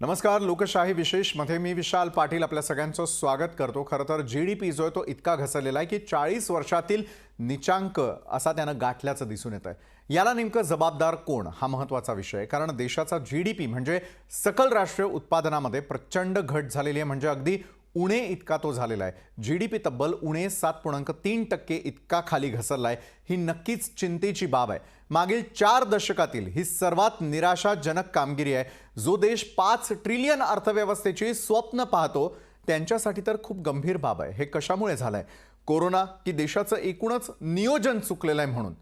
नमस्कार. लोकशाही विशेषमध्ये मी विशाल पाटील आपल्या सगळ्यांचं स्वागत करतो. खरं तर जीडीपी जो आहे तो इतका घसरलेला आहे की 40 वर्षातील नीचांक असा त्यानं गाठल्याचं दिसून येत आहे. याला नेमकं जबाबदार कोण हा महत्त्वाचा विषय आहे. कारण देशाचा जीडीपी म्हणजे सकल राष्ट्रीय उत्पादनामध्ये प्रचंड घट झालेली आहे. म्हणजे अगदी उणे इतका तो झालेला आहे. जीडीपी तब्बल उणे 7.3% इतका खाली घसरला आहे. ही नक्कीच चिंतेची बाब आहे. मागील 4 दशकातील ही सर्वात निराशाजनक कामगिरी आहे. जो देश 5 ट्रिलियन अर्थव्यवस्थेची स्वप्न पाहतो त्यांच्यासाठी तर खूप गंभीर बाब आहे. हे कशामुळे झालंय? कोरोना की देशाचं एकूणच नियोजन चुकलेलं आहे म्हणून?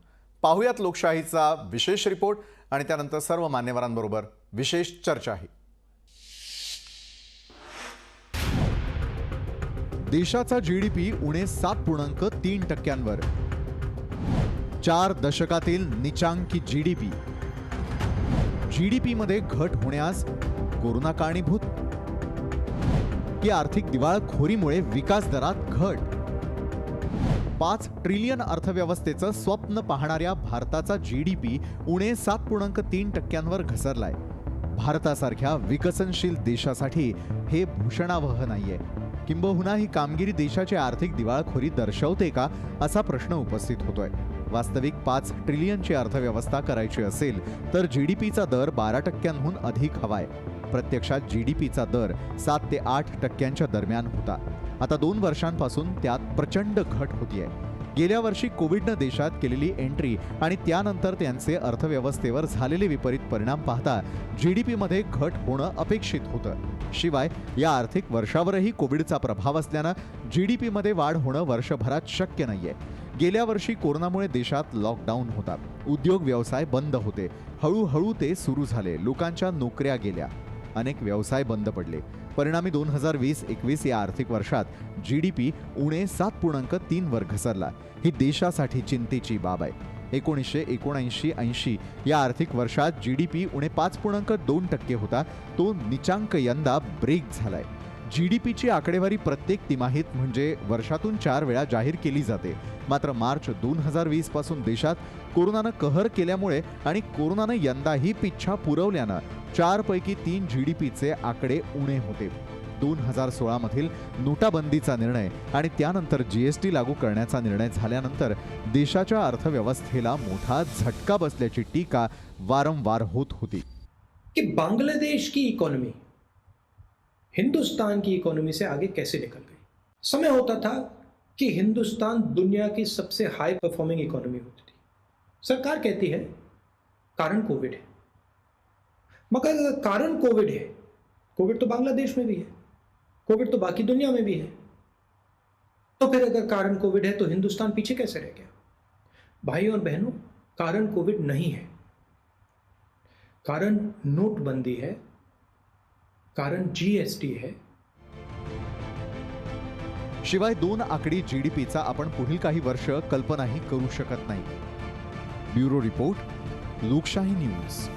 पाहूयात लोकशाहीचा विशेष रिपोर्ट आणि त्यानंतर सर्व मान्यवरांबरोबर विशेष चर्चाही. देशाचा जीडीपी उणे 7.3%वर. 4 दशकातील नीचांकी जीडीपी. जीडीपीमध्ये घट होण्यास कोरोना कारणीभूत की आर्थिक दिवाळखोरीमुळे विकास दरात घट? 5 ट्रिलियन अर्थव्यवस्थेचं स्वप्न पाहणाऱ्या भारताचा जीडीपी उणे 7.3%वर घसरलाय. भारतासारख्या विकसनशील देशासाठी हे भूषणावह नाहीये. किंबहुना ही कामगिरी देशाची आर्थिक दिवाळखोरी दर्शवते का असा प्रश्न उपस्थित होतोय. वास्तविक 5 ट्रिलियनची अर्थव्यवस्था करायची असेल तर जीडीपीचा दर 12%हून अधिक हवाय. प्रत्यक्षात जीडीपीचा दर 7 ते 8% दरम्यान होता. आता 2 वर्षांपासून त्यात प्रचंड घट होतीये. गेल्या वर्षी कोविडनं देशात केलेली एंट्री आणि त्यानंतर त्यांचे अर्थव्यवस्थेवर झालेले विपरीत परिणाम पाहता जीडीपीमध्ये घट होणं अपेक्षित होतं. शिवाय या आर्थिक वर्षावरही कोविडचा प्रभाव असल्यानं जीडीपीमध्ये वाढ होणं वर्षभरात शक्य नाहीये. गेल्या वर्षी कोरोनामुळे देशात लॉकडाऊन होता. उद्योग व्यवसाय बंद होते. हळूहळू ते सुरू झाले. लोकांच्या नोकऱ्या गेल्या. अनेक व्यवसाय बंद पडले. परिणामी 2020-21 या आर्थिक वर्षात जीडीपी उणे 7.3वर घसरला. ही देशासाठी चिंतेची बाब आहे. 1979-80 या आर्थिक वर्षात जीडीपी उणे 5.2% होता. तो नीचांक यंदा ब्रेक झालाय. जीडीपीची आकडेवारी प्रत्येक तिमाहीत म्हणजे वर्षातून 4 वेळा जाहीर केली जाते. मात्र मार्च 2020 पासून देशात कोरोनानं कहर केल्यामुळे आणि कोरोनानं यंदाही पिच्छा पुरवल्यानं 4 पैकी 3 जीडीपीचे आकडे उणे होते. 2016 मधील नोटाबंदीचा निर्णय आणि त्यानंतर जीएसटी लागू करण्याचा निर्णय झाल्यानंतर देशाच्या अर्थव्यवस्थेला मोठा झटका बसल्याची टीका वारंवार होत होती. कि बांग्लादेश की इकोनॉमी हिंदुस्तान की इकोनॉमी से आगे कैसे निकल गई. समय होता था कि हिंदुस्तान दुनिया की सबसे हाई परफॉर्मिंग इकोनॉमी होती थी. सरकार कहती है कारण कोविड है. मगर अगर कारण कोविड है, कोविड तो बांग्लादेश में भी है, कोविड तो बाकी दुनिया में भी है, तो फिर अगर कारण कोविड है तो हिंदुस्तान पीछे कैसे रह गया? भाइयों और बहनों, कारण कोविड नहीं है. कारण नोटबंदी है, कारण जीएसटी है. शिवाय 2 आकडी जीडीपीचा आपण पुढील काही वर्ष कल्पनाही करू शकत नाही. ब्युरो रिपोर्ट, लोकशाही न्यूज.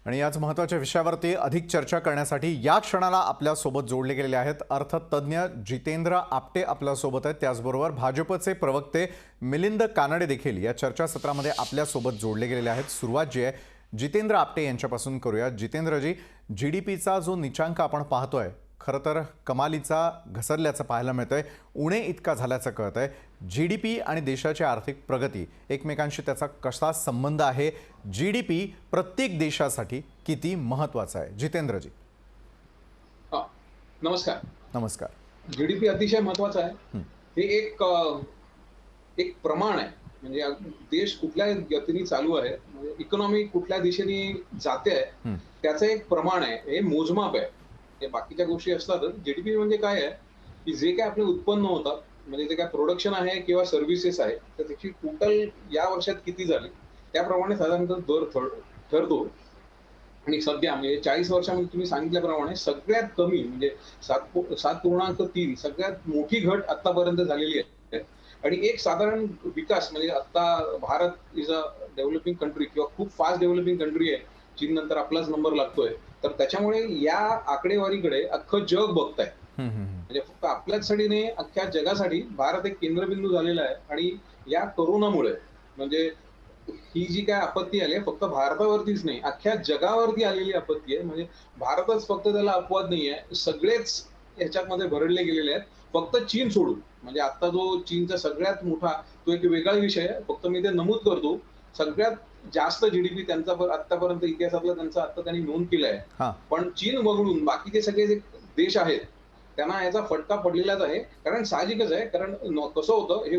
आणि याच महत्त्वाच्या विषयावरती अधिक चर्चा करण्यासाठी या क्षणाला आपल्या सोबत जोडले गेलेले आहेत अर्थतज्ञ जितेंद्र आपटे आपल्या सोबत आहेत. त्याचबरोबर भाजपचे प्रवक्ते मिलिंद कानडे देखील या चर्चासत्रामध्ये आपल्या सोबत जोडले गेलेले आहेत. सुरुवात जी आहे जितेंद्र आपटे यांच्यापासून करूया. जितेंद्रजी, जीडीपीचा जो नीचांक आपण पाहतोय खरं तर कमालीचा घसरल्याचं पाहायला मिळतंय. उणे इतका झाल्याचं कळतंय. जीडीपी आणि देशाची आर्थिक प्रगती एकमेकांशी त्याचा कसा संबंध आहे? जीडीपी प्रत्येक देशासाठी किती महत्त्वाचा आहे? जितेंद्रजी. नमस्कार. नमस्कार. जीडीपी अतिशय महत्त्वाचा आहे. हे एक प्रमाण आहे. म्हणजे देश कुठल्या गतीने चालू आहे, म्हणजे इकॉनॉमी कुठल्या दिशेने जाते आहे त्याचं एक प्रमाण आहे. हे मोजमाप आहे. हे बाकीच्या गोष्टी असतातच. जीडीपी म्हणजे काय आहे की जे काय आपले उत्पन्न होतात, म्हणजे जे काय प्रोडक्शन आहे किंवा सर्व्हिसेस आहे, तर त्याची टोटल या वर्षात किती झाली त्याप्रमाणे साधारणतः दर ठरतो. आणि सध्या म्हणजे 40 वर्षामध्ये तुम्ही सांगितल्याप्रमाणे सगळ्यात कमी म्हणजे 7.3 सगळ्यात मोठी घट आतापर्यंत झालेली आहे. आणि एक साधारण विकास म्हणजे आता Bharat is a developing country किंवा खूप फास्ट डेव्हलपिंग कंट्री आहे. चीन नंतर आपलाच नंबर लागतोय. तर त्याच्यामुळे या आकडेवारीकडे अख्खं जग बघताय. म्हणजे फक्त आपल्यासाठी नाही, अख्ख्या जगासाठी भारत एक केंद्रबिंदू झालेला आहे. आणि या कोरोनामुळे म्हणजे ही जी काय आपत्ती आली आहे फक्त भारतावरतीच नाही, अख्ख्या जगावरती आलेली आपत्ती आहे. म्हणजे भारतच फक्त त्याला अपवाद नाही आहे, सगळेच ह्याच्यामध्ये भरडले गेलेले आहेत, फक्त चीन सोडून. म्हणजे आता जो चीनचा सगळ्यात मोठा तो एक वेगळा विषय आहे, फक्त मी ते नमूद करतो. सगळ्यात जास्त जीडीपी त्यांचा आतापर्यंत इतिहासातला त्यांचा आता त्यांनी नोंद केलाय. पण चीन वगळून बाकीचे सगळे जे देश आहेत त्यांना याचा फटका पडलेलाच आहे. कारण साहजिकच आहे, कारण कसं होतं हे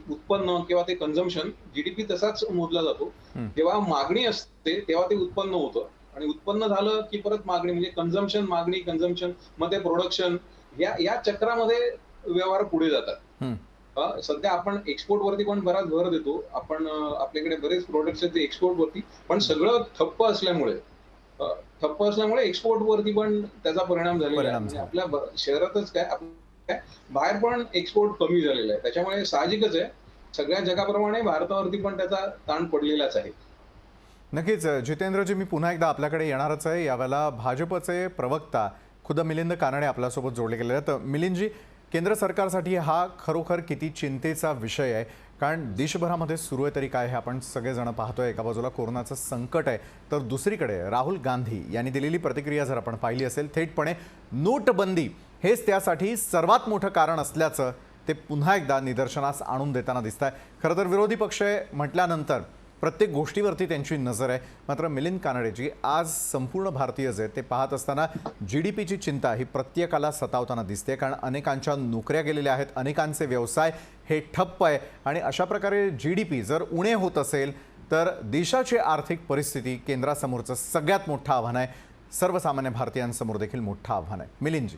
उत्पन्न किंवा ते कन्झम्पशन, जीडीपी तसाच मोजला जातो. जेव्हा मागणी असते तेव्हा ते उत्पन्न होतं, आणि उत्पन्न झालं की परत मागणी, म्हणजे कन्झम्पशन, मागणी, कन्झम्पशन, मग ते प्रोडक्शन, या चक्रामध्ये व्यवहार पुढे जातात. सध्या आपण एक्सपोर्ट वरती पण बराच भर देतो. आपण आपल्याकडे बरेच प्रोडक्ट्स आहेत ते एक्सपोर्ट वरती, पण सगळं ठप्प असल्यामुळे एक्सपोर्ट वरती पण त्याचा परिणाम झालेला आहे. म्हणजे आपल्या शहरातच काय, आपल्या बाहेर पण एक्सपोर्ट कमी झालेला आहे. त्याच्यामुळे साहजिकच आहे, सगळ्या जगाप्रमाणे भारतावरती पण त्याचा ताण पडलेलाच आहे. नक्कीच जितेंद्रजी, मी पुन्हा एकदा आपल्याकडे येणारच आहे. यावेळेला भाजपचे प्रवक्ता खुद्द मिलिंद कानडे आपल्यासोबत जोडले गेले आहेत. मिलिंदजी, केंद्र सरकारसाठी हा खरोखर किती चिंतेचा विषय आहे? कारण देशभरामध्ये सुरू आहे तरी काय हे आपण सगळेजण पाहतोय. एका बाजूला कोरोनाचं संकट आहे, तर दुसरीकडे राहुल गांधी यांनी दिलेली प्रतिक्रिया जर आपण पाहिली असेल, थेटपणे नोटबंदी हेच त्यासाठी सर्वात मोठं कारण असल्याचं ते पुन्हा एकदा निदर्शनास आणून देताना दिसत आहे. खरं तर विरोधी पक्ष म्हटल्यानंतर प्रत्येक गोष्टीवरती त्यांची नजर आहे. मात्र मिलिंद कानडेजी, आज संपूर्ण भारतीय जे ते पाहत असताना जीडीपीची चिंता ही प्रत्येकाला सतावताना दिसते. कारण अनेकांच्या नोकऱ्या गेलेल्या आहेत, अनेकांचे व्यवसाय हे ठप्प आहे, आणि अशा प्रकारे जीडीपी जर उणे होत असेल तर देशाची आर्थिक परिस्थिती केंद्रासमोरचं सगळ्यात मोठं आव्हान आहे. सर्वसामान्य भारतीयांसमोर देखील मोठं आव्हान आहे. मिलिंदजी.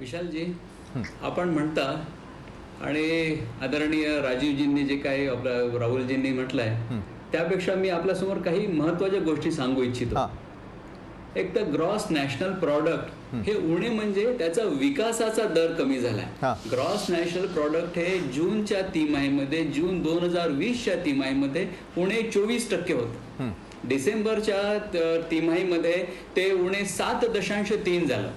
विशालजी, आपण म्हणता आणि आदरणीय राजीवजींनी जे काही आपलं राहुलजींनी म्हटलंय त्यापेक्षा मी आपल्यासमोर काही महत्त्वाच्या गोष्टी सांगू इच्छितो. एक तर ग्रॉस नॅशनल प्रॉडक्ट हे उणे म्हणजे त्याचा विकासाचा दर कमी झालाय. ग्रॉस नॅशनल प्रॉडक्ट हे जूनच्या तिमाहीमध्ये, जून 2020च्या तिमाहीमध्ये उणे 24% होतं. डिसेंबरच्या तिमाहीमध्ये ते उणे 7.3 झालं.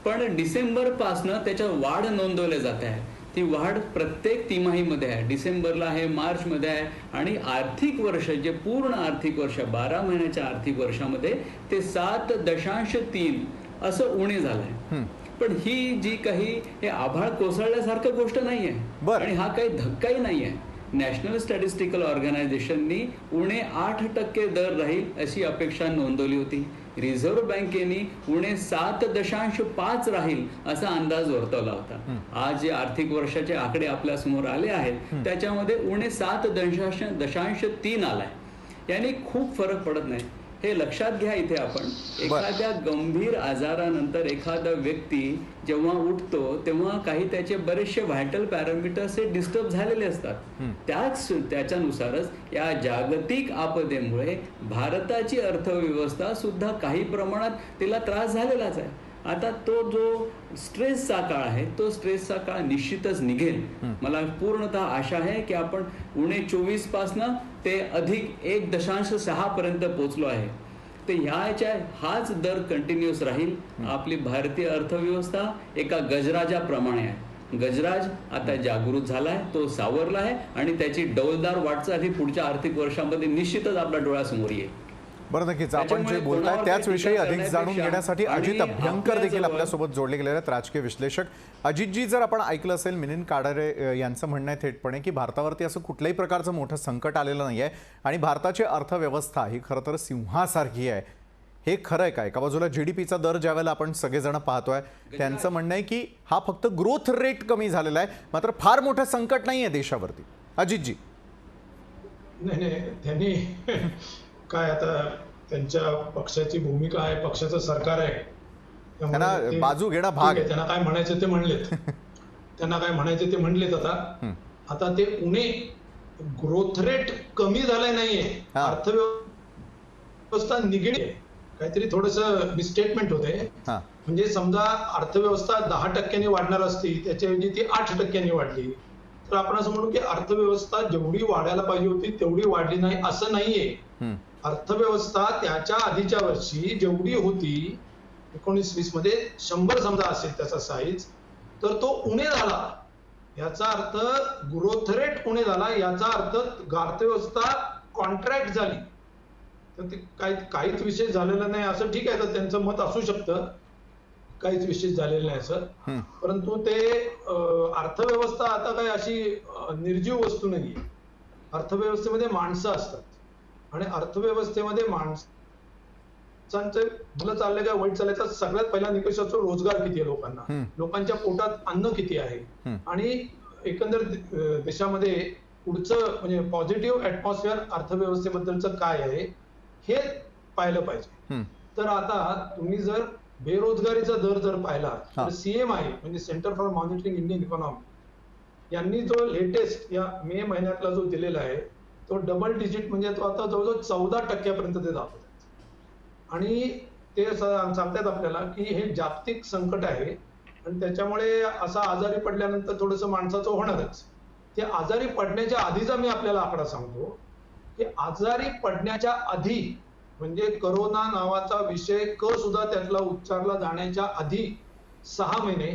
पण डिसेंबर पासनं त्याच्यात वाढ नोंदवली जात आहे. ती वाढ प्रत्येक तिमाहीमध्ये आहे. डिसेंबरला आहे, मार्चमध्ये आहे, आणि आर्थिक वर्ष जे पूर्ण आर्थिक वर्ष 12 महिन्याच्या आर्थिक वर्षामध्ये ते 7.3 असं उणे झालंय. पण ही जी काही हे आभाळ कोसळल्यासारखं गोष्ट नाहीये, आणि हा काही धक्काही नाहीये. नॅशनल स्टॅटिस्टिकल ऑर्गनायझेशननी उणे 8% दर राहील अशी अपेक्षा नोंदवली होती. रिझर्व्ह बँकेने उणे 7.5 राहील असा अंदाज वर्तवला होता. आज जे आर्थिक वर्षाचे आकडे आपल्या समोर आले आहेत त्याच्यामध्ये उणे 7.3 आलाय. याने खूप फरक पडत नाही. हे लक्षात घ्या. इथे आपण एखाद्या गंभीर आजारानंतर एखादा व्यक्ती जेव्हा उठतो तेव्हा काही त्याचे बरेचसे व्हायटल पॅरामीटर्स हे डिस्टर्ब झालेले असतात. त्याच्यानुसारच या जागतिक आपदेमुळे भारताची अर्थव्यवस्था सुद्धा काही प्रमाणात तिला त्रास झालेलाच आहे. आता तो जो स्ट्रेसचा काळ आहे तो स्ट्रेसचा काळ निश्चितच निघेल. मला पूर्णतः आशा आहे की आपण उणे 24 पासनं ते अधिक 1.6 पर्यंत पोहोचलो आहे. तर हाच दर कंटिन्युअस राहील. आपली भारतीय अर्थव्यवस्था एका गजराजाप्रमाणे आहे. गजराज आता जागृत झालाय, तो सावरला आहे, आणि त्याची डौलदार वाटचाल ही पुढच्या आर्थिक वर्षामध्ये निश्चितच आपल्या डोळ्यासमोर येईल. बरं, नक्कीच आपण जे बोलताय त्याच विषयी अधिक जाणून घेण्यासाठी अजित अभ्यंकर देखील आपल्यासोबत जोडले गेलेले आहेत, राजकीय विश्लेषक. अजितजी, जर आपण ऐकलं असेल मिलिंद कानडे यांचं म्हणणं आहे थेटपणे की भारतावरती असं कुठल्याही प्रकारचं मोठं संकट आलेलं नाही आहे, आणि भारताची अर्थव्यवस्था ही खरं तर सिंहासारखी आहे. हे खरं आहे का? एका बाजूला जीडीपीचा दर ज्यावेळेला आपण सगळेजण पाहतोय त्यांचं म्हणणं आहे की हा फक्त ग्रोथ रेट कमी झालेला आहे, मात्र फार मोठं संकट नाही आहे देशावरती. अजितजी. नाही, त्यांनी काय, आता त्यांच्या पक्षाची भूमिका आहे, पक्षाचं सरकार आहे, त्यांना बाजू घेणं भाग आहे. त्यांना काय म्हणायचं ते म्हणलेत. आता ते उणे ग्रोथ रेट कमी झालाय नाहीये, अर्थव्यवस्था निगेटिव्ह आहे. काहीतरी थोडस मिसस्टेटमेंट होते. म्हणजे समजा अर्थव्यवस्था 10% वाढणार असती, त्याच्याऐवजी ती 8% वाढली, तर आपण असं म्हणू की अर्थव्यवस्था जेवढी वाढायला पाहिजे होती तेवढी वाढली नाही असं नाहीये. अर्थव्यवस्था त्याच्या आधीच्या वर्षी जेवढी होती 19-20 मध्ये 100 समजा असेल त्याचा साईज, तर तो उणे झाला. याचा अर्थ ग्रोथ रेट पुणे झाला, याचा अर्थ अर्थव्यवस्था कॉन्ट्रॅक्ट झाली. तर ते काहीच विशेष झालेलं नाही असं ठीक आहे, तर त्यांचं मत असू शकतं, काहीच विशेष झालेलं नाही असं. परंतु ते अर्थव्यवस्था आता काही अशी निर्जीव वस्तू नाहीये. अर्थव्यवस्थेमध्ये माणसं असतात आणि अर्थव्यवस्थेमध्ये माणसांचं भलं चाललंय का वाईट चाललंय, तर सगळ्यात पहिला निकष असतो रोजगार किती आहे लोकांना, लोकांच्या पोटात अन्न किती आहे, आणि एकंदर देशामध्ये पुढचं म्हणजे पॉझिटिव्ह ऍटमॉस्फिअर अर्थव्यवस्थेबद्दलचं काय आहे हे पाहिलं पाहिजे. तर आता तुम्ही जर बेरोजगारीचा दर जर पाहिला तर CMI म्हणजे centre for monitoring Indian economy यांनी जो लेटेस्ट या मे महिन्यातला जो दिलेला आहे तो डबल डिजिट म्हणजे तो आता जवळजवळ 14% ते जातो. आणि ते सांगतात आपल्याला की हे जागतिक संकट आहे आणि त्याच्यामुळे असा आजारी पडल्यानंतर थोडंसं माणसाचं होणारच. ते आजारी पडण्याच्या आधीचा मी आपल्याला आकडा सांगतो की आजारी पडण्याच्या आधी म्हणजे करोना नावाचा विषय सुद्धा त्यातला उच्चारला जाण्याच्या आधी 6 महिने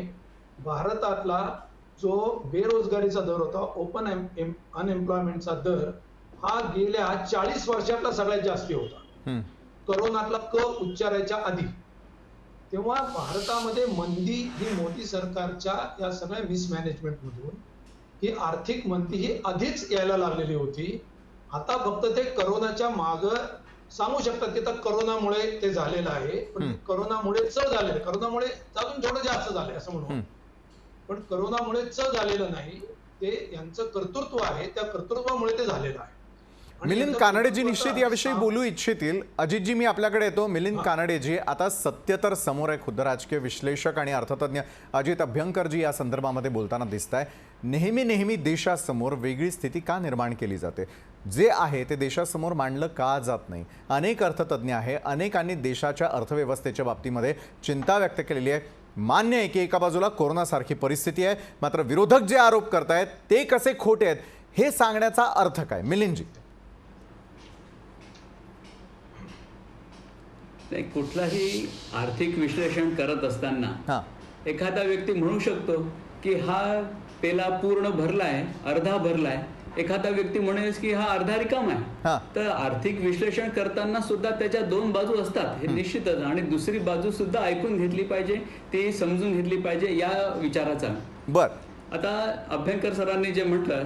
भारतातला जो बेरोजगारीचा दर होता, ओपन अनएम्प्लॉयमेंटचा दर, हा गेल्या 40 वर्षातला सगळ्यात जास्ती होता करोनातला उच्चारायच्या आधी. तेव्हा भारतामध्ये मंदी ही मोदी सरकारच्या या सगळ्या मिसमॅनेजमेंट मधून ही आर्थिक मंदी ही आधीच यायला लागलेली होती. आता फक्त ते करोनाच्या माग सांगू शकतात की आता करोनामुळे ते झालेलं आहे, पण करोनामुळेच झालेलं, करोनामुळे अजून थोडं जास्त झालंय असं म्हणू, पण करोनामुळेच झालेलं नाही, ते यांचं कर्तृत्व आहे, त्या कर्तृत्वामुळे ते झालेलं आहे. मिलिंद कानडेजी निश्चित याविषयी बोलू इच्छितील. अजितजी मी आपल्याकडे येतो. मिलिंद कानडेजी, आता सत्य तर समोर आहे. खुद्द राजकीय विश्लेषक आणि अर्थतज्ञ अजित अभ्यंकरजी या संदर्भामध्ये बोलताना दिसत आहे. नेहमी देशासमोर वेगळी स्थिती का निर्माण केली जाते? जे आहे ते देशासमोर मांडलं का जात नाही? अनेक अर्थतज्ञ आहे, अनेकांनी देशाच्या अर्थव्यवस्थेच्या बाबतीमध्ये चिंता व्यक्त केलेली आहे. मान्य आहे की एका बाजूला कोरोनासारखी परिस्थिती आहे, मात्र विरोधक जे आरोप करतायत ते कसे खोटे आहेत हे सांगण्याचा अर्थ काय? मिलिंदजी. कुठलाही आर्थिक विश्लेषण करत असताना एखादा व्यक्ती म्हणू शकतो की हा पेला पूर्ण भरलाय, अर्धा भरलाय. एखादा व्यक्ती म्हणेल की हा अर्धा रिकाम आहे. तर आर्थिक विश्लेषण करताना सुद्धा त्याच्या 2 बाजू असतात हे निश्चितच, आणि दुसरी बाजू सुद्धा ऐकून घेतली पाहिजे, ती समजून घेतली पाहिजे या विचाराचा. आता अभ्यंकर सरांनी जे म्हटलं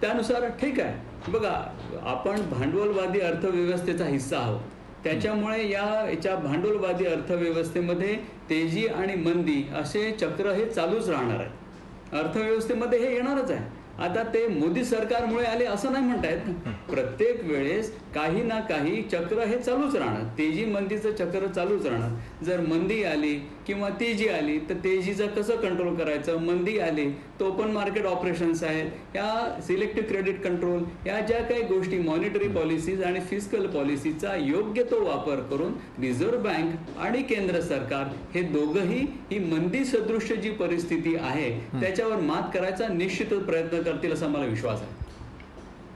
त्यानुसार ठीक आहे. बघा, आपण भांडवलवादी अर्थव्यवस्थेचा हिस्सा आहोत, त्याच्यामुळे याच्या भांडवलवादी अर्थव्यवस्थेमध्ये तेजी आणि मंदी असे चक्र हे चालूच राहणार आहे. अर्थव्यवस्थेमध्ये हे येणारच आहे. आता ते मोदी सरकारमुळे आले असं नाही म्हणतायत. प्रत्येक वेळेस काही ना काही चक्र हे चालूच राहणार, तेजी मंदीचं चक्र चालूच राहणार. जर मंदी आली किंवा तेजी आली तर तेजीचं कसं कंट्रोल करायचं, मंदी आली तर ओपन मार्केट ऑपरेशन्स आहेत, या सिलेक्टिव्ह क्रेडिट कंट्रोल, या ज्या काही गोष्टी, मॉनिटरी पॉलिसीज आणि फिस्कल पॉलिसीचा योग्य तो वापर करून रिझर्व्ह बँक आणि केंद्र सरकार हे दोघंही ही मंदी सदृश्य जी परिस्थिती आहे त्याच्यावर मात करायचा निश्चितच प्रयत्न करतील असा मला विश्वास आहे.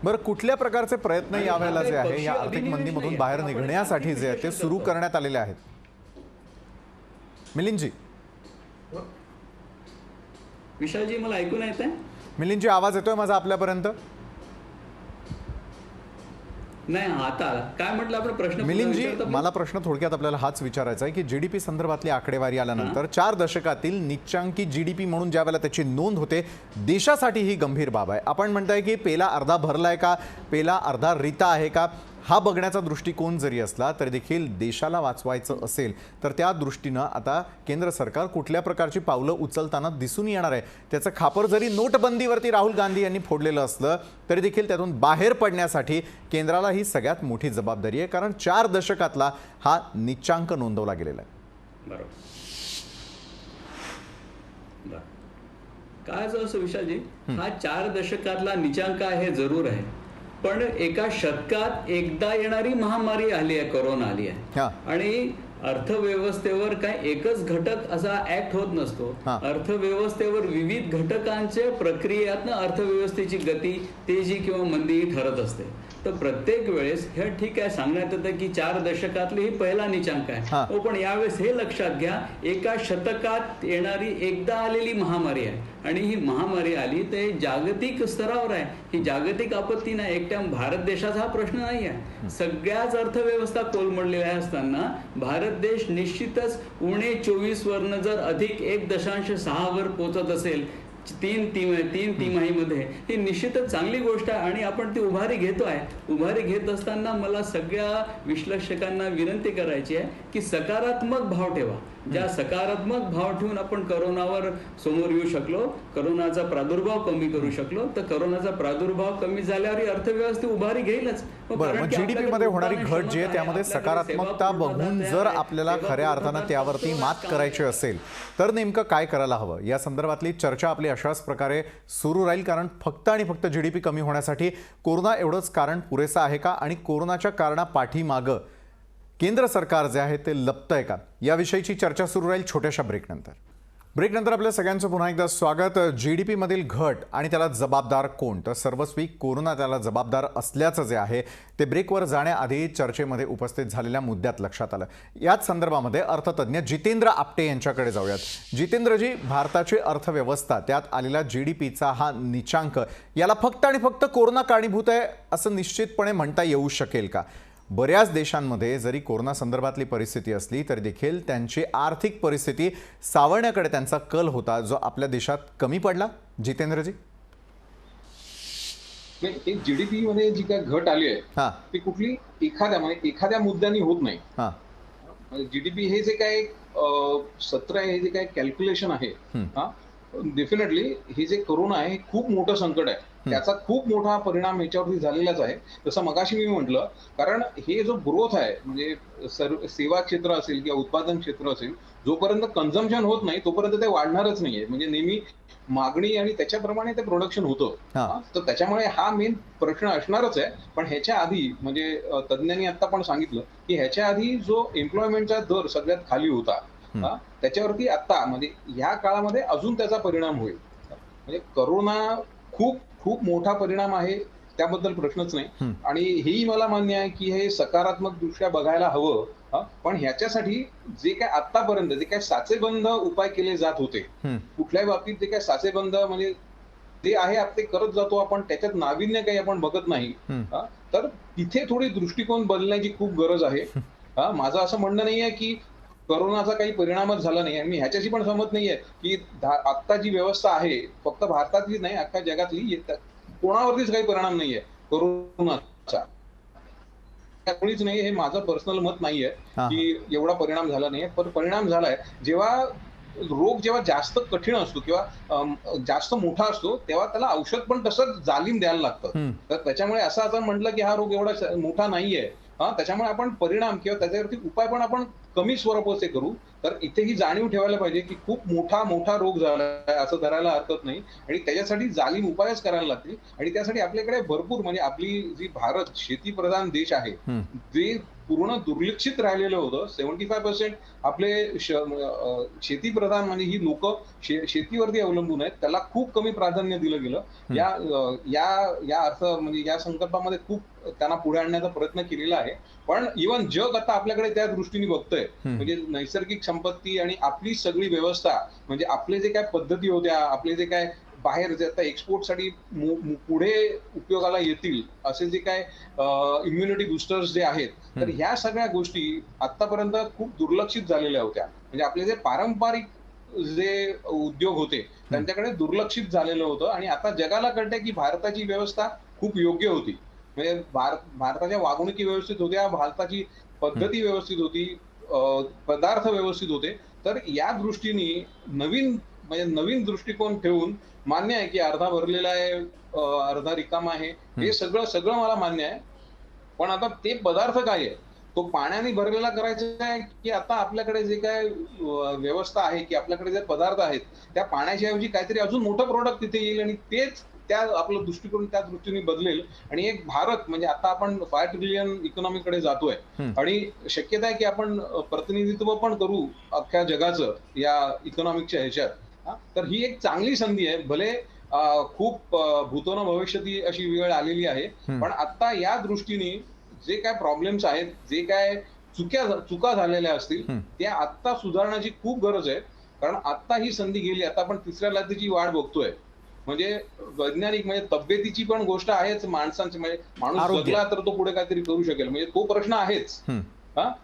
बरं, कुठल्या प्रकारचे प्रयत्न यावेळेला जे आहे या आर्थिक मंदीमधून बाहेर निघण्यासाठी जे आहे ते सुरू करण्यात आलेले आहेत? मिलिंदजी. विशालजी, मला ऐकून येत आहे? मिलिंदजी, आवाज येतोय माझा आपल्यापर्यंत? नाही, आता काय म्हटलं आपण प्रश्न? मिलिंदजी, मला प्रश्न थोडक्यात आपल्याला हाच विचारायचा आहे की जीडीपी संदर्भातली आकडेवारी आल्यानंतर 4 दशकातील निच्चांकी जीडीपी म्हणून ज्यावेळेला त्याची नोंद होते, देशासाठी ही गंभीर बाब आहे. आपण म्हणताय की पेला अर्धा भरलाय का, पेला अर्धा रिता आहे का, हा बघण्याचा दृष्टिकोन जरी असला तरी देखील देशाला वाचवायचं असेल तर त्या दृष्टीनं आता केंद्र सरकार कुठल्या प्रकारची पावलं उचलताना दिसून येणार आहे. त्याचं खापर जरी नोटबंदीवरती राहुल गांधी यांनी फोडलेलं असलं तरी देखील त्यातून बाहेर पडण्यासाठी केंद्राला ही सगळ्यात मोठी जबाबदारी आहे, कारण 4 दशकातला हा निच्चांक नोंदवला गेलेला आहे. बरोबर. काय असं विशालजी, हा 4 दशकातला निच्चांक आहे जरूर आहे, पण एका शतकात एकदा येणारी महामारी आली आहे, कोरोना आली आहे, आणि अर्थव्यवस्थेवर काय एकच घटक असा ऍक्ट होत नसतो. अर्थव्यवस्थेवर विविध घटकांच्या प्रक्रियेतनं अर्थव्यवस्थेची गती, तेजी किंवा मंदी ठरत असते. तर प्रत्येक वेळेस हे ठीक आहे सांगण्यात येतं की 4 दशकातली ही पहिला निचांक आहे, हो पण यावेळेस हे लक्षात घ्या, एका शतकात येणारी एकदा आलेली महामारी आहे आणि ही महामारी आली तर जागतिक स्तरावर आहे. ही जागतिक आपत्ती नाही, एकट्या भारत देशाचा हा प्रश्न नाही आहे. सगळ्याच अर्थव्यवस्था कोलमडलेल्या असताना भारत देश निश्चितच उणे 24 वरनं जर अधिक 1.6 वर पोहोचत असेल तीन तिमाहीमध्ये, ही निश्चितच चांगली गोष्ट आहे आणि आपण ती उभारी घेतोय. उभारी घेत असताना मला सगळ्या विश्लेषकांना विनंती करायची आहे की सकारात्मक भाव ठेवा. ज्या सकारात्मक भाव ठेवून आपण करोनावर समोर येऊ शकलो, करोनाचा प्रादुर्भाव कमी करू शकलो, तर करोनाचा प्रादुर्भाव कमी झाल्यावर ही अर्थव्यवस्था उभारी घेईलच. बरं, जीडीपी मध्ये होणारी घट जी आहे त्यामध्ये सकारात्मकता बघून जर आपल्याला खऱ्या अर्थानं त्यावरती मात करायची असेल तर नेमकं काय करायला हवं, या संदर्भातली चर्चा आपली अशाच प्रकारे सुरू राहील. कारण फक्त आणि फक्त जीडीपी कमी होण्यासाठी कोरोना एवढंच कारण पुरेसं आहे का, आणि कोरोनाच्या कारणापाठीमागं केंद्र सरकार जे आहे ते लपतंय का, याविषयीची चर्चा सुरू राहील छोट्याशा ब्रेकनंतर आपल्या सगळ्यांचं पुन्हा एकदा स्वागत. जीडीपी मधील घट आणि त्याला जबाबदार कोण, तर सर्वस्वी कोरोना त्याला जबाबदार असल्याचं जे आहे ते ब्रेकवर जाण्याआधी चर्चेमध्ये उपस्थित झालेल्या मुद्द्यात लक्षात आलं. याच संदर्भामध्ये अर्थतज्ञ जितेंद्र आपटे यांच्याकडे जाऊयात. जितेंद्रजी, भारताची अर्थव्यवस्था त्यात आलेला जीडीपीचा हा निचांक याला फक्त आणि फक्त कोरोना कारणीभूत आहे असं निश्चितपणे म्हणता येऊ शकेल का? बऱ्याच देशांमध्ये जरी कोरोना संदर्भातली परिस्थिती असली तरी देखील त्यांची आर्थिक परिस्थिती सावरण्याकडे त्यांचा कल होता, जो आपल्या देशात कमी पडला. जितेंद्रजी, जीडीपी मध्ये जी काय घट आली आहे ती कुठली एखाद्या मुद्द्याने होत नाही. जीडीपी हे जे काय सत्र आहे, हे जे काय कॅल्क्युलेशन आहे, डेफिनेटली हे जे कोरोना आहे हे खूप मोठं संकट आहे. त्याचा खूप मोठा परिणाम याच्यावरती झालेलाच आहे. जसं मगाशी मी म्हटलं, कारण हे जो ग्रोथ आहे म्हणजे सेवा क्षेत्र असेल किंवा उत्पादन क्षेत्र असेल, जोपर्यंत कन्झम्पशन होत नाही तोपर्यंत ते वाढणारच नाहीये. म्हणजे नेहमी मागणी आणि त्याच्याप्रमाणे ते प्रोडक्शन होतं. तर त्याच्यामुळे हा मेन प्रश्न असणारच आहे. पण ह्याच्या आधी म्हणजे तज्ज्ञांनी आता पण सांगितलं की ह्याच्या आधी जो एम्प्लॉयमेंटचा दर सगळ्यात खाली होता, त्याच्यावरती आता म्हणजे ह्या काळामध्ये अजून त्याचा परिणाम होईल. म्हणजे करोना खूप खूप मोठा परिणाम आहे, त्याबद्दल प्रश्नच नाही. आणि हेही मला मान्य आहे की हे सकारात्मक दृष्ट्या बघायला हवं. पण ह्याच्यासाठी जे काय आतापर्यंत जे काय साचेबंद उपाय केले जात होते, कुठल्याही बाबतीत जे काय साचेबंद म्हणजे ते आहे ते करत जातो आपण, त्याच्यात नाविन्य काही आपण बघत नाही. तर तिथे थोडी दृष्टिकोन बदलण्याची खूप गरज आहे. माझं असं म्हणणं नाहीये की कोरोनाचा काही परिणामच झाला नाही, आणि मी ह्याच्याशी पण सहमत नाहीये की आता जी व्यवस्था आहे फक्त भारतातली नाही अख्ख्या जगातली कोणावरतीच काही परिणाम नाहीये कोरोनाचा. कोणीच नाही, हे माझं पर्सनल मत नाहीये की एवढा परिणाम झाला नाहीये. पण परिणाम झालाय जेव्हा रोग जास्त कठीण असतो किंवा जास्त मोठा असतो तेव्हा त्याला औषध पण तसंच जालीम द्यायला लागतं. तर त्याच्यामुळे असं आपण म्हटलं की हा रोग एवढा मोठा नाहीये, त्याच्यामुळे आपण परिणाम किंवा त्याच्यावरती उपाय पण आपण कमी स्वरूपाचे करू. तर इथे ही जाणीव ठेवायला पाहिजे की खूप मोठा रोग झालाय असं धरायला हरकत नाही, आणि त्याच्यासाठी जालीम उपायच करायला लागतील. आणि त्यासाठी आपल्याकडे भरपूर म्हणजे आपली जी भारत शेतीप्रधान देश आहे, जे पूर्ण दुर्लक्षित राहिलेलं होतं. 75% आपले शेतीप्रधान म्हणजे ही लोक शेतीवरती अवलंबून आहेत, त्याला खूप कमी प्राधान्य दिलं गेलं. या अर्थ म्हणजे या संकल्पामध्ये खूप त्यांना पुढे आणण्याचा प्रयत्न केलेला आहे. पण इव्हन जग आता आपल्याकडे त्या दृष्टीने बघतोय. म्हणजे नैसर्गिक संपत्ती आणि आपली सगळी व्यवस्था, म्हणजे आपले जे काय पद्धती होत्या, आपले जे काय बाहेर जे आता एक्सपोर्टसाठी पुढे उपयोगाला येतील असे जे काय इम्युनिटी बुस्टर्स जे आहेत, तर ह्या सगळ्या गोष्टी आतापर्यंत खूप दुर्लक्षित झालेल्या होत्या. म्हणजे आपले जे पारंपरिक जे उद्योग होते त्यांच्याकडे दुर्लक्षित झालेलं होतं. आणि आता जगाला कळतंय की भारताची व्यवस्था खूप योग्य होती. म्हणजे भारताच्या वागणुकी व्यवस्थित होत्या, भारताची पद्धती व्यवस्थित होती, पदार्थ व्यवस्थित होते. तर या दृष्टीने नवीन दृष्टिकोन ठेवून मान्य आहे की अर्धा भरलेला आहे, अर्धा रिकामा आहे, हे सगळं मला मान्य आहे. पण आता ते पदार्थ काय आहे, तो पाण्याने भरलेला करायचा आहे की आता आपल्याकडे जे काय व्यवस्था आहे की आपल्याकडे जे पदार्थ आहेत त्या पाण्याच्या ऐवजी काहीतरी अजून मोठं प्रोडक्ट तिथे येईल आणि तेच त्या आपलं दृष्टिकोन त्या दृष्टीने बदलेल. आणि एक भारत म्हणजे आता आपण 5 ट्रिलियन इकॉनॉमीकडे जातोय आणि शक्यता आहे की आपण प्रतिनिधित्व पण करू अख्ख्या जगाचं या इकॉनॉमिकच्या ह्याच्यात. तर ही एक चांगली संधी आहे. भले खूप भूतो न भविष्यती अशी वेळ आलेली आहे. पण आता या दृष्टीने जे काय प्रॉब्लेम्स आहेत, जे काय चुका झालेल्या असतील त्या आता सुधारण्याची खूप गरज आहे. कारण आता ही संधी गेली, आता आपण तिसऱ्या लाटेची वाट बघतोय. म्हणजे वैज्ञानिक म्हणजे तब्येतीची पण गोष्ट आहेच माणसांची, म्हणजे माणूस जगला तर तो पुढे काहीतरी करू शकेल, म्हणजे तो प्रश्न आहेच.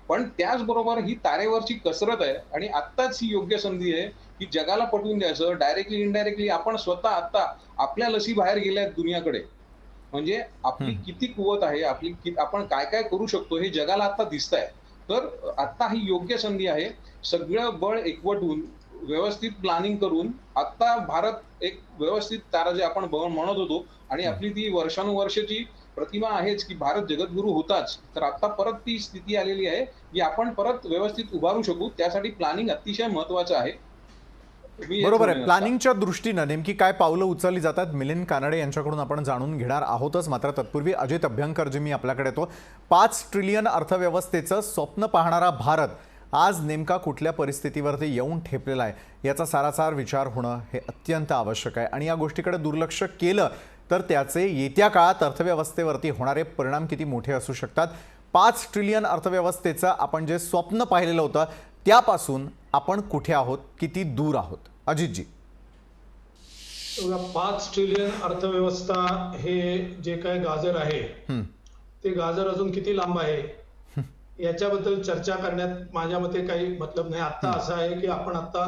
पण त्याचबरोबर ही तारेवरची कसरत आहे आणि आत्ताच ही योग्य संधी आहे की जगाला पटवून द्यायचं, डायरेक्टली इनडायरेक्टली आपण स्वतः आता आपल्या लसी बाहेर गेल्या आहेत दुनियाकडे. म्हणजे आपली किती कुवत आहे, आपण काय काय करू शकतो हे जगाला आता दिसतंय. तर आता ही योग्य संधी आहे. सगळं बळ एकवटून व्यवस्थित प्लॅनिंग करून आता भारत एक व्यवस्थित तारा जे आपण म्हणत होतो आणि आपली ती वर्षानुवर्षाची प्रतिमा आहेच की भारत जगद्गुरू होताच, तर आता परत ती स्थिती आलेली आहे की आपण परत व्यवस्थित उभारू शकू. त्यासाठी प्लॅनिंग अतिशय महत्वाचं आहे. बरोबर आहे. प्लॅनिंगच्या दृष्टीनं नेमकी काय पावलं उचलली जातात मिलिंद कानडे यांच्याकडून आपण जाणून घेणार आहोतच. मात्र तत्पूर्वी अजित अभ्यंकर जी मी आपल्याकडे येतो. 5 ट्रिलियन अर्थव्यवस्थेचं स्वप्न पाहणारा भारत आज नेमका कुठल्या परिस्थितीवरती येऊन ठेपलेला आहे याचा सारासार विचार होणं हे अत्यंत आवश्यक आहे. आणि या गोष्टीकडे दुर्लक्ष केलं तर त्याचे येत्या काळात अर्थव्यवस्थेवरती होणारे परिणाम किती मोठे असू शकतात. 5 ट्रिलियन अर्थव्यवस्थेचं आपण जे स्वप्न पाहिलेलं होतं त्यापासून आपण कुठे आहोत, किती दूर आहोत? अजितजी. 5 ट्रिलियन अर्थव्यवस्था हे जे काय गाजर आहे ते गाजर अजून किती लांब आहे याच्याबद्दल चर्चा करण्यात माझ्या मते काही मतलब नाही. आता असं आहे की आपण आता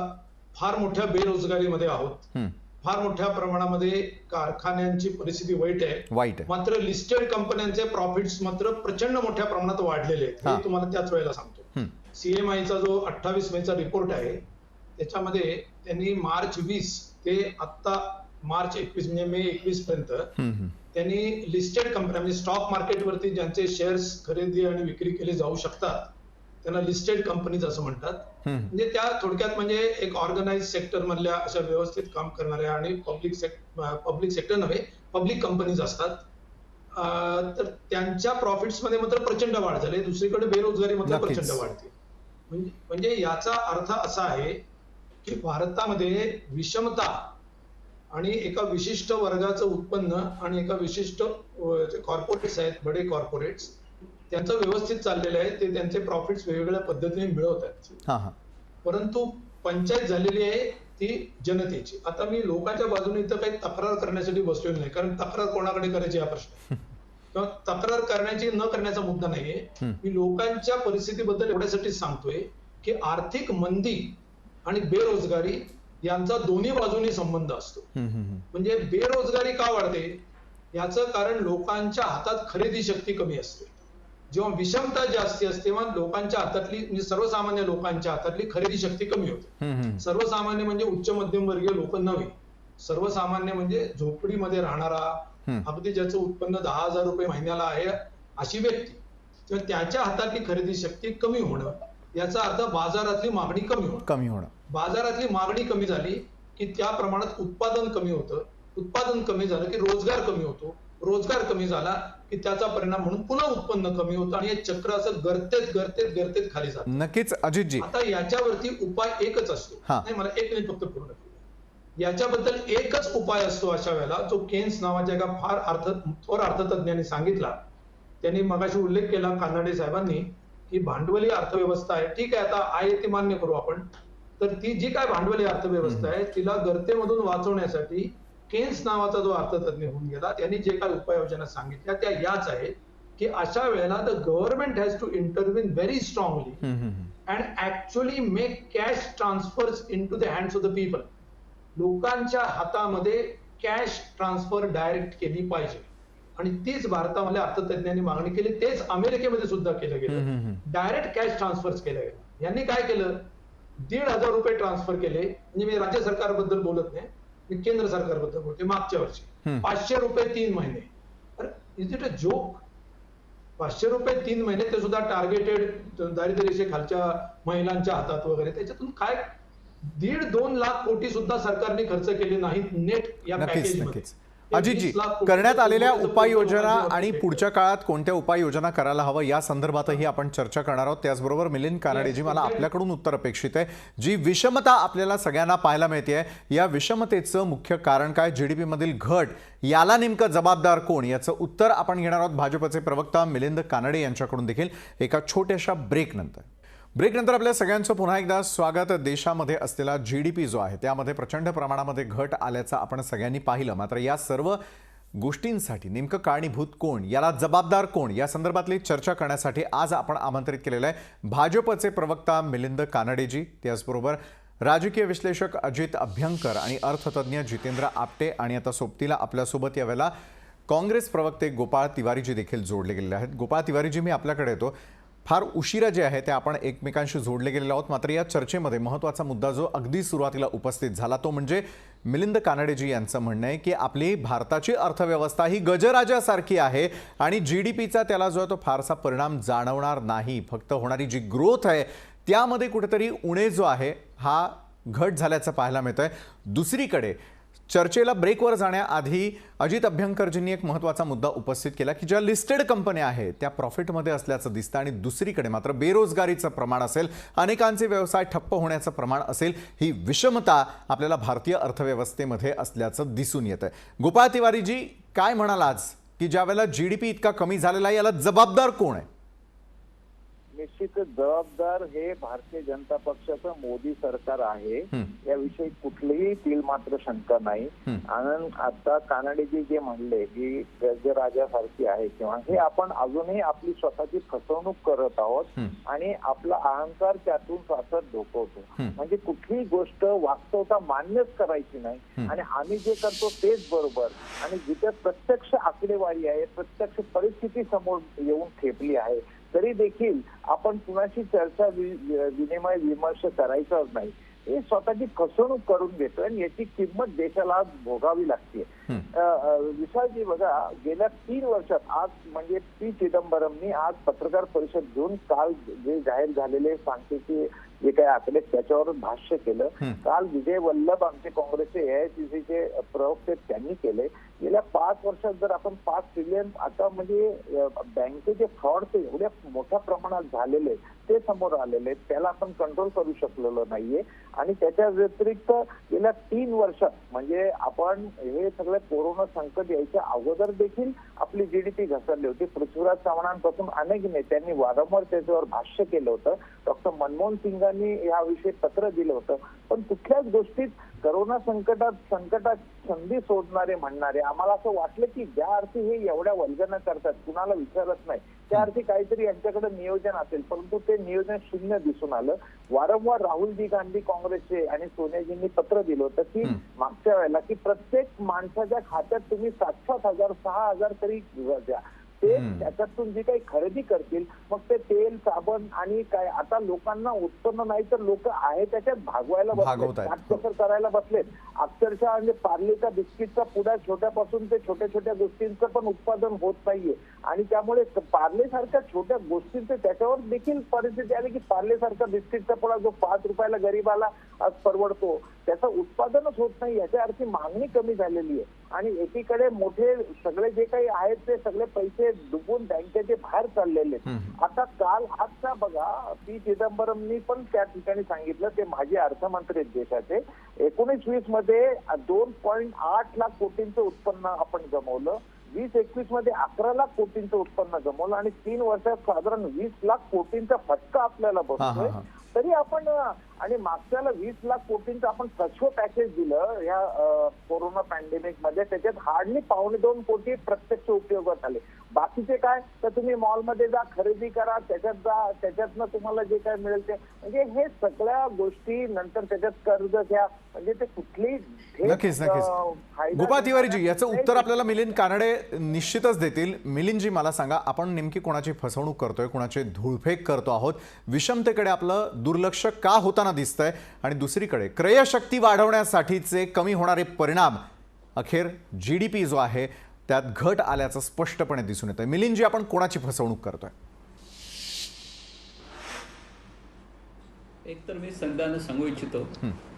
फार मोठ्या बेरोजगारीमध्ये आहोत. फार मोठ्या प्रमाणामध्ये कारखान्यांची परिस्थिती वाईट आहे. मात्र लिस्टेड कंपन्यांचे प्रॉफिट्स मात्र प्रचंड मोठ्या प्रमाणात वाढलेले आहेत. हे तुम्हाला त्याच वेळेला सांगतो. सीएमआयचा जो 28 मेचा रिपोर्ट आहे त्याच्यामध्ये त्यांनी मार्च 20 ते आता मार्च 21 म्हणजे मे 21 पर्यंत त्यांनी लिस्टेड कंपन्या म्हणजे स्टॉक मार्केटवरती ज्यांचे शेअर्स खरेदी आणि विक्री केले जाऊ शकतात त्यांना लिस्टेड कंपनीज असं म्हणतात. म्हणजे त्या थोडक्यात म्हणजे एक ऑर्गनाइज सेक्टर मधल्या अशा व्यवस्थित काम करणाऱ्या आणि पब्लिक सेक्टर नव्हे पब्लिक कंपनीज असतात. तर त्यांच्या प्रॉफिट्स मध्ये मात्र प्रचंड वाढ झाली. दुसरीकडे बेरोजगारी मात्र प्रचंड वाढते. म्हणजे याचा अर्थ असा आहे की भारतामध्ये विषमता आणि एका विशिष्ट वर्गाचं उत्पन्न आणि एका विशिष्ट कॉर्पोरेट्स आहेत बडे कॉर्पोरेट्स त्यांचं व्यवस्थित चाललेलं आहे. ते त्यांचे प्रॉफिट्स वेगवेगळ्या पद्धतीने मिळवत आहेत. परंतु पंचायत झालेली आहे ती जनतेची. आता मी लोकांच्या बाजूने इथं काही तक्रार करण्यासाठी बसलेलो नाही, कारण तक्रार कोणाकडे करायची हा प्रश्न किंवा तक्रार करण्याची न करण्याचा मुद्दा नाहीये. मी लोकांच्या परिस्थितीबद्दल एवढ्यासाठी सांगतोय की आर्थिक मंदी आणि बेरोजगारी यांचा दोन्ही बाजूनी संबंध असतो. म्हणजे बेरोजगारी का वाढते याचं कारण लोकांच्या हातात खरेदी शक्ती कमी असते. जेव्हा विषमता जास्ती असते तेव्हा लोकांच्या हातातली म्हणजे सर्वसामान्य लोकांच्या हातातली खरेदी शक्ती कमी होते. सर्वसामान्य म्हणजे उच्च मध्यम वर्गीय लोक नव्हे. सर्वसामान्य म्हणजे झोपडीमध्ये राहणारा अगदी ज्याचं उत्पन्न 10,000 रुपये महिन्याला आहे अशी व्यक्ती किंवा त्याच्या हातातली खरेदी शक्ती कमी होणं याचा अर्थ बाजारातली मागणी कमी होणं. बाजारातली मागणी कमी झाली की त्या प्रमाणात उत्पादन कमी होतं. उत्पादन कमी झालं की रोजगार कमी होतो. रोजगार कमी झाला की त्याचा परिणाम म्हणून पुन्हा उत्पन्न कमी होतं आणि हे चक्र असं गर्तेत खाली जातं. नक्कीच अजितजी. आता याच्यावरती उपाय एकच असतो. नाही मला एक मिनिट फक्त पूर्ण करू. याच्याबद्दल एकच उपाय असतो अशा वेळेला जो केन्स नावाच्या एका थोर अर्थतज्ञांनी सांगितला. त्यांनी मगाशी उल्लेख केला कानडे साहेबांनी की भांडवली अर्थव्यवस्था आहे. ठीक आहे आता आहे ते मान्य करू आपण. तर ती जी काय भांडवली अर्थव्यवस्था आहे तिला गर्तेमधून वाचवण्यासाठी केन्स नावाचा जो अर्थतज्ञ होऊन गेला त्यांनी जे काही उपाययोजना सांगितल्या त्या याच आहेत की अशा वेळेला the government has to intervene very strongly and actually make cash transfers into the hands of the people. लोकांच्या हातामध्ये कॅश ट्रान्सफर डायरेक्ट केली पाहिजे आणि तीच भारतामधल्या अर्थतज्ञांनी मागणी केली. तेच अमेरिकेमध्ये सुद्धा केलं गेलं. डायरेक्ट कॅश ट्रान्सफर केलं गेलं. यांनी काय केलं 1,500 रुपये ट्रान्सफर केले. म्हणजे मी राज्य सरकारबद्दल बोलत नाही, मी केंद्र सरकारबद्दल बोलते. मागच्या वर्षी 500 रुपये 3 महिने. Is it a joke? 500 रुपये 3 महिने ते सुद्धा टार्गेटेड दारिद्र्य खालच्या महिलांच्या हातात वगैरे. त्याच्यातून काय 1.5-2 लाख कोटी सुद्धा सरकारने खर्च केले नाहीत नेट या पॅकेजमध्ये. ते अजितजी, 20 लाख कोटी करण्यात आलेल्या रुपये उपाययोजना होते. आणि पुढच्या काळात कोणत्या उपाययोजना करायला हवं या संदर्भातही आपण चर्चा करणार आहोत. त्याचबरोबर मिलिंद कानडेजी, मला आपल्याकडून उत्तर अपेक्षित आहे. जी विषमता आपल्याला सगळ्यांना पाहायला मिळते, या विषमतेचं मुख्य कारण काय, जीडीपी मधील घट, याला नेमकं जबाबदार कोण, याचं उत्तर आपण घेणार आहोत भाजपचे प्रवक्ता मिलिंद कानडे यांच्याकडून देखील एका छोट्याशा ब्रेकनंतर आपल्या सगळ्यांचं पुन्हा एकदा स्वागत. देशामध्ये असलेला जीडीपी जो आहे त्यामध्ये प्रचंड प्रमाणामध्ये घट आल्याचं आपण सगळ्यांनी पाहिलं. मात्र या सर्व गोष्टींसाठी नेमकं कारणीभूत कोण, याला जबाबदार कोण, या संदर्भातली चर्चा करण्यासाठी आज आपण आमंत्रित केलेलं आहे भाजपचे प्रवक्ता मिलिंद कानडेजी, त्याचबरोबर राजकीय विश्लेषक अजित अभ्यंकर आणि अर्थतज्ञ जितेंद्र आपटे, आणि आता सोबतीला आपल्यासोबत यावेळेला काँग्रेस प्रवक्ते गोपाळ तिवारीजी देखील जोडले गेलेले आहेत. गोपाळ तिवारीजी, मी आपल्याकडे येतो. फार उशिरा जे आहे ते आपण एकमेकांशी जोडले गेलेले आहोत. मात्र या चर्चेमध्ये महत्त्वाचा मुद्दा जो अगदी सुरुवातीला उपस्थित झाला तो म्हणजे मिलिंद कानडेजी यांचं म्हणणं आहे की आपली भारताची अर्थव्यवस्था ही गजराजासारखी आहे आणि जीडीपीचा त्याला जो आहे तो फारसा परिणाम जाणवणार नाही. फक्त होणारी जी ग्रोथ आहे त्यामध्ये कुठेतरी उणे जो आहे हा घट झाल्याचं पाहायला मिळतंय. दुसरीकडे चर्चेला ब्रेकवर जाण्याआधी अजित अभ्यंकरजींनी एक महत्त्वाचा मुद्दा उपस्थित केला की ज्या लिस्टेड कंपन्या आहेत त्या प्रॉफिटमध्ये असल्याचं दिसतं आणि दुसरीकडे मात्र बेरोजगारीचं प्रमाण असेल, अनेकांचे व्यवसाय ठप्प होण्याचं प्रमाण असेल, ही विषमता आपल्याला भारतीय अर्थव्यवस्थेमध्ये असल्याचं दिसून येतं. गोपाळ तिवारीजी, काय म्हणाल आज की ज्यावेळेला जीडीपी इतका कमी झालेला आहे याला जबाबदार कोण आहे? निश्चितच जबाबदार हे भारतीय जनता पक्षाचं मोदी सरकार आहे, याविषयी कुठलीही तीळ मात्र शंका नाही. आणि आता कानडेजी जे म्हणले की गजराजासारखी आहे किंवा हे आपण अजूनही आपली स्वतःची फसवणूक करत आहोत आणि आपला अहंकार त्यातून सतत धोकवतो. म्हणजे कुठलीही गोष्ट वास्तवता मान्यच करायची नाही आणि आम्ही जे करतो तेच बरोबर, आणि जिथे प्रत्यक्ष आकडेवारी आहे, प्रत्यक्ष परिस्थिती समोर येऊन ठेपली आहे, तरी देखील आपण कुणाशी चर्चा विनिमय विमर्श करायचाच नाही. हे स्वतःची फसवणूक करून घेतोय आणि याची किंमत देशाला आज भोगावी लागते. विशालजी बघा, गेल्या 3 वर्षात आज म्हणजे पी चिदंबरमनी आज पत्रकार परिषद घेऊन काल जे जाहीर झालेले सांख्यिकी जे काही आकडे त्याच्यावर भाष्य केलं. काल विजय वल्लभ आमचे काँग्रेसचे एआयसीसीचे प्रवक्ते त्यांनी केले. गेल्या 5 वर्षात जर आपण 5 ट्रिलियन आता म्हणजे बँकेचे फ्रॉड ते एवढ्या मोठ्या प्रमाणात झालेले ते समोर आलेले, त्याला आपण कंट्रोल करू शकलेलो नाहीये. आणि त्याच्या व्यतिरिक्त गेल्या 3 वर्षात म्हणजे आपण हे सगळं कोरोना संकट यायच्या अगोदर देखील आपली जीडीपी घसरली होती. पृथ्वीराज चव्हाणांपासून अनेक नेत्यांनी वारंवार त्याच्यावर भाष्य केलं होतं. डॉक्टर मनमोहन सिंगांनी याविषयी पत्र दिलं होतं. पण कुठल्याच गोष्टीत कोरोना संकटात संधी सोडणारे म्हणणारे आम्हाला असं वाटलं की ज्या अर्थी हे एवढ्या वल्गना करतात, कुणाला विचारत नाही, त्या अर्थी काहीतरी यांच्याकडे नियोजन असेल, परंतु ते नियोजन शून्य दिसून आलं. वारंवार राहुलजी गांधी काँग्रेसचे आणि सोनियाजींनी पत्र दिलं होतं की मागच्या वेळेला की प्रत्येक माणसाच्या खात्यात तुम्ही 7,000 6,000 तरी द्या. ते त्याच्यातून जे काही खरेदी करतील मग ते तेल साबण आणि काय, आता लोकांना उत्पन्न नाही तर लोक आहे त्याच्यात भागवायला बसलेत, काटकसर करायला बसलेत. अक्षरशः म्हणजे पार्लेच्या बिस्किटचा पुढा छोट्यापासून ते छोट्या छोट्या गोष्टींचं पण उत्पादन होत नाहीये आणि त्यामुळे पार्ले सारख्या छोट्या गोष्टींचे त्याच्यावर देखील परिस्थिती आली की पार्ले सारखा बिस्किटचा पुडा जो 5 रुपयाला गरीबाला आज परवडतो त्याचं उत्पादनच होत नाही. याच्या अर्थी मागणी कमी झालेली आहे आणि एकीकडे मोठे सगळे जे काही आहेत ते सगळे पैसे डुबून बँकेचे बाहेर चाललेले. आता काल आजचा बघा, पी चिदंबरमनी पण त्या ठिकाणी सांगितलं, ते माजी अर्थमंत्री देशाचे, 19-20 मध्ये 2.8 लाख कोटींचं उत्पन्न आपण गमावलं, 20-21 मध्ये 11 लाख कोटींचं उत्पन्न गमावलं आणि 3 वर्षात साधारण 20 लाख कोटींचा फटका आपल्याला बसतोय. तरी आपण आणि मागच्याला 20 लाख कोटींचं आपण कशो पॅकेज दिलं या कोरोना पॅन्डेमिक मध्ये, त्याच्यात हार्डली 2.25 कोटी प्रत्यक्ष उपयोगात आले. बाकीचे काय तर तुम्ही मॉलमध्ये जा, खरेदी करा, त्याच्यात जा, त्याच्यातनं तुम्हाला जे काय मिळेल ते, म्हणजे हे सगळ्या गोष्टी नंतर त्याच्यात कर्ज घ्या, म्हणजे ते कुठली नक्कीच. गोपाळ तिवारीजी, याचं उत्तर आपल्याला मिलिंद कानडे निश्चितच देतील. मिलिंदजी, मला सांगा, आपण नेमकी कोणाची फसवणूक करतोय, कोणाचे धूळफेक करतो आहोत, विषमतेकडे आपलं दुर्लक्ष का होताना दिसतंय आणि दुसरीकडे क्रयशक्ती वाढवण्यासाठीचे कमी होणारे परिणाम, अखेर जीडीपी जो आहे त्यात घट आल्याचं स्पष्टपणे दिसून येतंय. मिलिंदजी, आपण कोणाची फसवणूक करतोय? एक तर मी संघानं सांगू इच्छितो,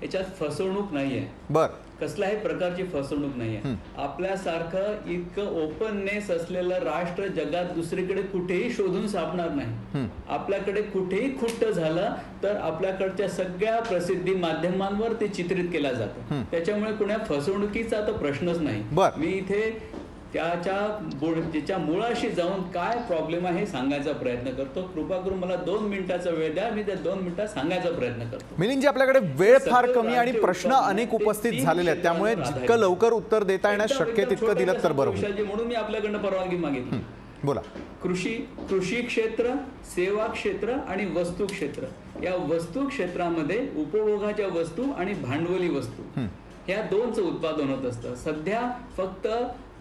याच्यात फसवणूक नाहीये, बर कसल्याही प्रकारची फसवणूक नाहीये. आपल्यासारखं इतकं ओपननेस असलेलं राष्ट्र जगात दुसरीकडे कुठेही शोधून सापडणार नाही. आपल्याकडे कुठेही खुट्ट झालं तर आपल्याकडच्या सगळ्या प्रसिद्धी माध्यमांवर ते चित्रित केलं जातं. त्याच्यामुळे कुण्या फसवणुकीचा तर प्रश्नच नाही. मी इथे त्याच्या मुळाशी जाऊन काय प्रॉब्लेम आहे हे सांगायचा प्रयत्न करतो. कृपा करून मला 2 मिनिटाचा वेळ द्या, मी त्या 2 मिनिटात सांगायचा प्रयत्न करतो. मिलिंदजी, आपल्याकडे वेळ फार कमी आणि प्रश्न अनेक उपस्थित झालेले आहेत, त्यामुळे जितकं लवकर उत्तर देता येण्यास शक्य तितकं दिलं तर बरं होईल. म्हणून मी आपल्याकडनं परवानगी मागितली. बोला. कृषी क्षेत्र, सेवा क्षेत्र आणि वस्तू क्षेत्र, या वस्तू क्षेत्रामध्ये उपभोगाच्या वस्तू आणि भांडवली वस्तू ह्या 2चं उत्पादन होत असतं. सध्या फक्त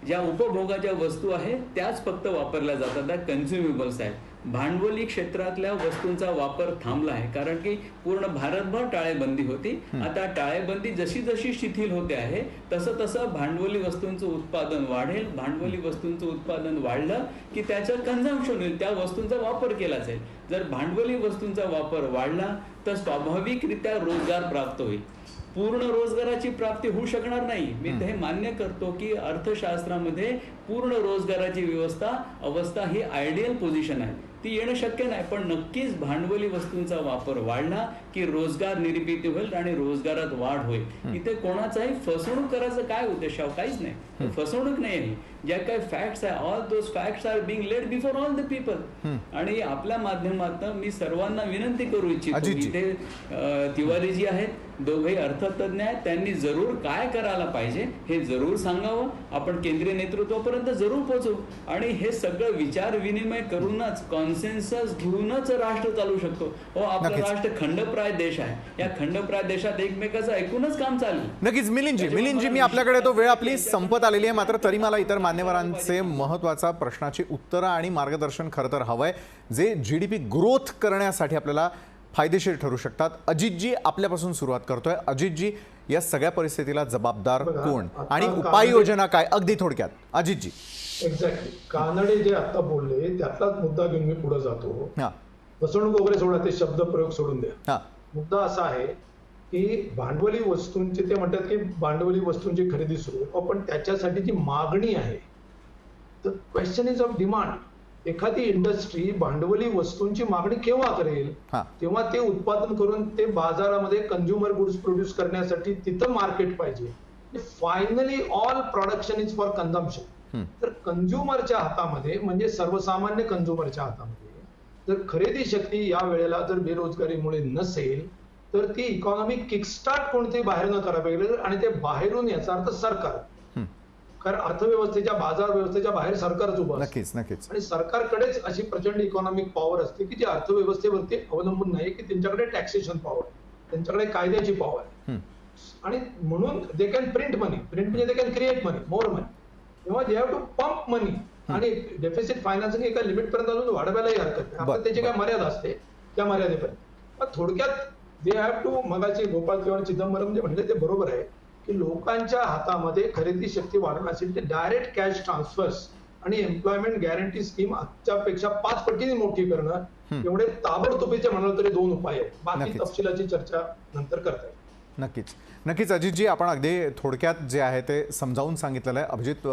ज्या उपभोगाच्या वस्तू आहेत त्याच फक्त वापरल्या जातात, त्या कन्झ्युमेबल्स आहेत. भांडवली क्षेत्रातल्या वस्तूंचा वापर थांबला आहे, कारण की पूर्ण भारतभर टाळेबंदी होती. आता टाळेबंदी जशी जशी शिथिल होते आहे तसं तसं भांडवली वस्तूंचं उत्पादन वाढेल. भांडवली वस्तूंचं उत्पादन वाढलं की त्याचं कन्झम्पशन होईल, त्या वस्तूंचा वापर केला जाईल. जर भांडवली वस्तूंचा वापर वाढला तर स्वाभाविकरित्या रोजगार प्राप्त होईल. पूर्ण रोजगाराची प्राप्ती होऊ शकणार नाही. मी हे मान्य करतो की अर्थशास्त्रामध्ये पूर्ण रोजगाराची अवस्था ही आयडियल पोझिशन आहे, ती येणं शक्य नाही. पण नक्कीच भांडवली वस्तूंचा वापर वाढला की रोजगार निर्मिती होईल आणि रोजगारात वाढ होईल. इथे कोणाचाही फसवणूक करायचं काय उद्देश आहे? काहीच नाही, फसवणूक नाही. ज्या काही फॅक्ट्स आहे, all those facts are being laid before all the people. आणि आपल्या माध्यमातून मी सर्वांना विनंती करू इच्छितो, इथे तिवारीजी आहेत, दोघेही अर्थतज्ञ आहेत, त्यांनी जरूर काय करायला पाहिजे हे जरूर सांगावं. आपण केंद्रीय नेतृत्वापर्यंत जरूर पोहोचू आणि हे सगळं विचार विनिमय करूनच, कॉन्सेन्सस घेऊनच राष्ट्र चालू शकतो. हो, आपलं राष्ट्र खंडप्राय देश आहे. या खंडप्राय देशात एकमेकाचं ऐकूनच काम चालेल. नक्कीच. मिलिंदजी, मी आपल्याकडे तो वेळ आपली संपत आलेली आहे, मात्र तरी मला इतर मान्यवरांचे महत्वाचा प्रश्नाची उत्तरं आणि मार्गदर्शन खरं तर हवंय, जे जीडीपी ग्रोथ करण्यासाठी आपल्याला फायदेशीर ठरू शकतात. अजितजी, आपल्यापासून सुरुवात करतोय. अजितजी, या सगळ्या परिस्थितीला जबाबदार कोण आणि उपाययोजना काय? अगदी थोडक्यात अजितजी. एक्झॅक्टली. कानडे जे आता बोलले त्यातलाच मुद्दा घेऊन मी पुढे जातो. फसवणूक वगैरे सोडा, ते शब्द प्रयोग सोडून द्या. मुद्दा असा आहे की भांडवली वस्तूंची, ते म्हणतात की भांडवली वस्तूंची खरेदी सुरू आहे, पण त्याच्यासाठी जी मागणी आहे, तर क्वेश्चन इज ऑफ डिमांड. एखादी इंडस्ट्री भांडवली वस्तूंची मागणी केव्हा करेल? तेव्हा ते उत्पादन करून ते बाजारामध्ये कंझ्युमर गुड्स प्रोड्यूस करण्यासाठी तिथं मार्केट पाहिजे. Finally all production is for consumption. तर कंझ्युमरच्या हातामध्ये, म्हणजे सर्वसामान्य कंझ्युमरच्या हातामध्ये जर खरेदी शक्ती या वेळेला जर बेरोजगारीमुळे नसेल तर ती इकॉनॉमी किकस्टार्ट कोणते बाहेरनं करावे लागेल. आणि ते बाहेरून, याचा अर्थ सरकार, कारण अर्थव्यवस्थेच्या, बाजार व्यवस्थेच्या बाहेर सरकारच उभं असतं. आणि सरकारकडेच अशी प्रचंड इकॉनॉमिक पॉवर असते की जी अर्थव्यवस्थेवरती अवलंबून नाही, की त्यांच्याकडे टॅक्सेशन पॉवर, त्यांच्याकडे कायद्याची पॉवर. आणि म्हणून दे कॅन प्रिंट मनी, म्हणजे they can create money, more money. तेव्हा दे हॅव टू पंप मनी. आणि डेफिसिट फायनान्सिंग एका लिमिट पर्यंत अजून वाढवायलाही हरकत नाही. आपण त्याची काय मर्यादा असते, त्या मर्यादेपर्यंत. थोडक्यात दे हॅव टू, मगाची गोपाल किंवा चिदंबरम जे म्हणले ते बरोबर आहे की लोकांच्या हातामध्ये खरेदी शक्ती वाढवण्यासाठी डायरेक्ट कॅश ट्रान्सफर्स आणि एम्प्लॉयमेंट गॅरंटी स्कीम आजच्यापेक्षा 5 पटीने मोठी करणं, एवढे ताबडतोबीचे म्हणाल तरी 2 उपाय आहेत. बाकी तपशिलाची चर्चा नंतर करता येईल. नक्कीच अजितजी, आपण अगदी थोडक्यात जे आहे ते समजावून सांगितलेलं आहे. अभिजित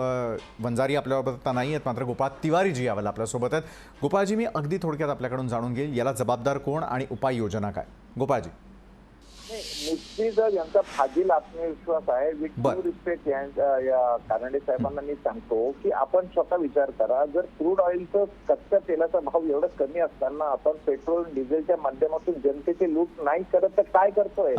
वंजारी आपल्याबरोबर नाही आहेत, मात्र गोपाळ तिवारीजी यावेळेला आपल्यासोबत आहेत. गोपाळजी, मी अगदी थोडक्यात आपल्याकडून जाणून घेईल, याला जबाबदार कोण आणि उपाययोजना काय? गोपाळजी. निश्चितच यांचा फाजील आत्मविश्वास आहे. विथ ड्यू रिस्पेक्ट या कानडे साहेबांना मी सांगतो की आपण स्वतः विचार करा, जर क्रूड ऑइलचं, कच्च्या तेलाचा भाव एवढा कमी असताना आपण पेट्रोल डिझेलच्या माध्यमातून जनतेची लूट नाही करत तर काय करतोय?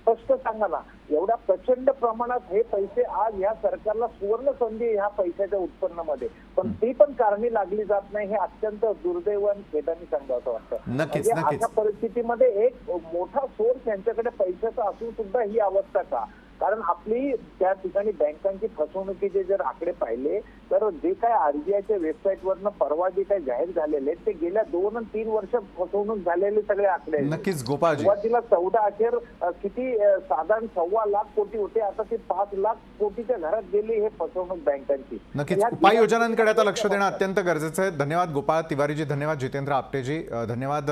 स्पष्ट सांगा ना. एवढ्या प्रचंड प्रमाणात हे पैसे, आज या सरकारला सुवर्ण संधी ह्या पैशाच्या उत्पन्नामध्ये, पण ती पण कारणी लागली जात नाही. हे अत्यंत दुर्दैव आणि खेदाने सांगावं वाटतं. म्हणजे अशा परिस्थितीमध्ये एक मोठा सोर्स यांच्याकडे पैशाचा असून सुद्धा ही अवस्था का? कारण आपली त्या ठिकाणी बँकांची फसवणुकीचे जर आकडे पाहिले तर जे काय आरबीआयच्या वेबसाईटवरनं परवा जे काही जाहीर झालेले ते गेल्या 2 आणि 3 वर्ष फसवणूक झालेले सगळे आकडे. नक्कीच गोपाळजी. सुरुवातीला 14 अखेर किती साधारण 1.25 लाख कोटी होते, आता ते 5 लाख कोटीच्या घरात गेली हे फसवणूक बँकांची. नक्कीच उपाययोजनांकडे आता लक्ष देणं अत्यंत गरजेचं आहे. धन्यवाद गोपाळ तिवारीजी, धन्यवाद जितेंद्र आपटेजी, धन्यवाद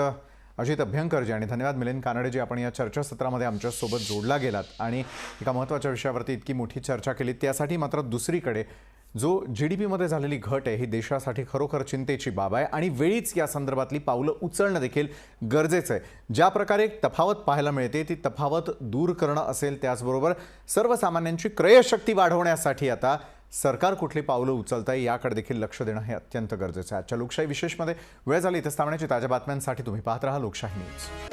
अजित अभ्यंकरजी आणि धन्यवाद मिलिंद कानडेजी, आपण या चर्चासत्रामध्ये आमच्यासोबत जोडला गेलात आणि एका महत्त्वाच्या विषयावरती इतकी मोठी चर्चा केली. त्यासाठी मात्र दुसरीकडे जो GDPमध्ये झालेली घट आहे ही देशासाठी खरोखर चिंतेची बाब आहे आणि वेळीच या संदर्भातली पावलं उचलणं देखील गरजेचं आहे. ज्या प्रकारे एक तफावत पाहायला मिळते ती तफावत दूर करणं असेल, त्याचबरोबर सर्वसामान्यांची क्रयशक्ती वाढवण्यासाठी आता सरकार कुठली पावलं उचलत आहे याकडे देखील लक्ष देणं हे अत्यंत गरजेचं आहे. आजच्या लोकशाही विशेषमध्ये वेळ झाली इथेच थांबण्याची. ताज्या बातम्यांसाठी तुम्ही पाहत राहा लोकशाही न्यूज.